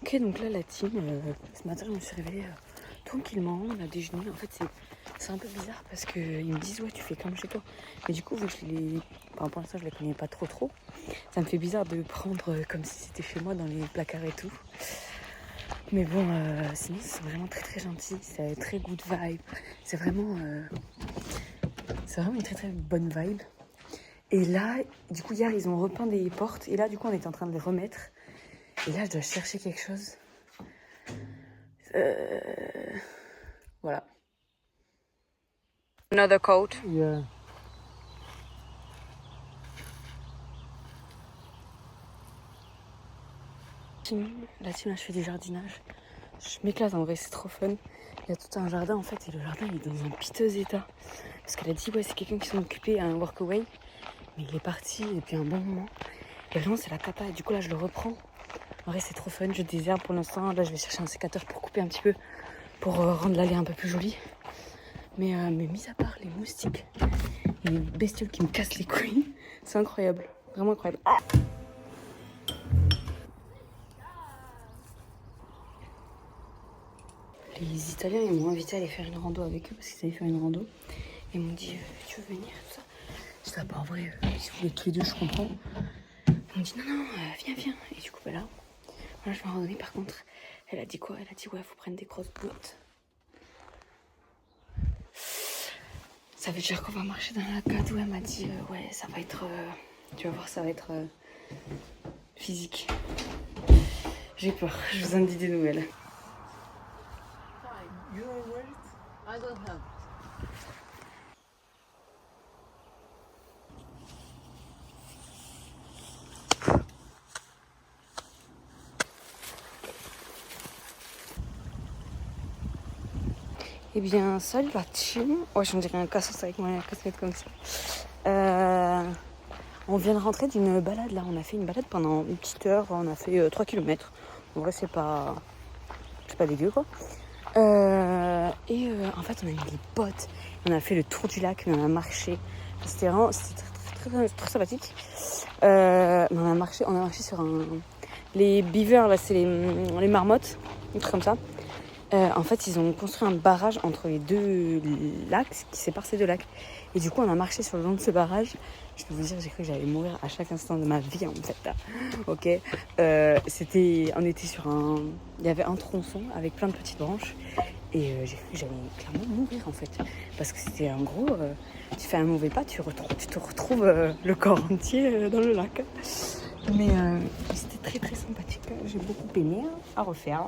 Ok, donc là, la team, ce matin, je me suis réveillée tranquillement, on a déjeuné. En fait, c'est un peu bizarre parce qu'ils me disent, ouais, tu fais comme chez toi. Mais du coup, vu que pour l'instant, je les connais pas trop, ça me fait bizarre de prendre comme si c'était chez moi dans les placards et tout. Mais bon, sinon, c'est vraiment très très gentil, c'est très good vibe. C'est vraiment une très très bonne vibe. Et là, du coup, hier, ils ont repeint des portes. Et là, du coup, on est en train de les remettre. Et là, je dois chercher quelque chose. Voilà. Another coat. Yeah. La team, là, je fais du jardinage. Je m'éclate, en vrai, c'est trop fun. Il y a tout un jardin, en fait, et le jardin, il est dans un piteux état. Parce qu'elle a dit, ouais, c'est quelqu'un qui s'en occupait à un workaway. Mais il est parti depuis un bon moment. Et vraiment, c'est la cata. Et du coup, là, je le reprends. En vrai, c'est trop fun. Je désherbe pour l'instant. Là, je vais chercher un sécateur pour couper un petit peu. Pour rendre l'allée un peu plus jolie. Mais mis à part les moustiques, les bestioles qui me cassent les couilles, c'est incroyable. Vraiment incroyable. Ah, les Italiens, ils m'ont invité à aller faire une rando avec eux parce qu'ils allaient faire une rando. Ils m'ont dit, tu veux venir, tout ça. Je dis, pas en vrai, si vous voulez tous les deux, je comprends. Ils m'ont dit, non, viens. Et du coup, bah là, je vais en randonnée. Par contre, elle a dit quoi? Elle a dit, ouais, faut prendre des grosses bottes. Ça veut dire qu'on va marcher dans la cade où elle m'a dit, ouais, ça va être, tu vas voir, ça va être physique. J'ai peur, je vous en dis des nouvelles. You don't wear it? I don't have. Eh bien, salut la team. Ouais, j'en dirais un cassos avec ma casquette comme ça. On vient de rentrer d'une balade là. On a fait une balade pendant une petite heure. On a fait 3 km. En vrai, c'est pas dégueu quoi. En fait, on a mis des bottes. On a fait le tour du lac, mais on a marché. C'était très sympathique. Mais on a marché sur les beavers là, c'est les marmottes, un truc comme ça. En fait, ils ont construit un barrage entre les deux lacs qui séparent ces deux lacs. Et du coup, on a marché sur le long de ce barrage. Je peux vous dire, j'ai cru que j'allais mourir à chaque instant de ma vie, en fait. Là. Ok. On était sur il y avait un tronçon avec plein de petites branches. Et j'ai cru que j'allais clairement mourir, en fait. Parce que c'était un gros... tu fais un mauvais pas, tu te retrouves le corps entier dans le lac. Mais c'était très, très sympathique. J'ai beaucoup aimé à refaire.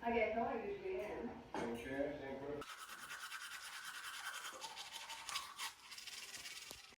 Okay, no, I usually am. Okay.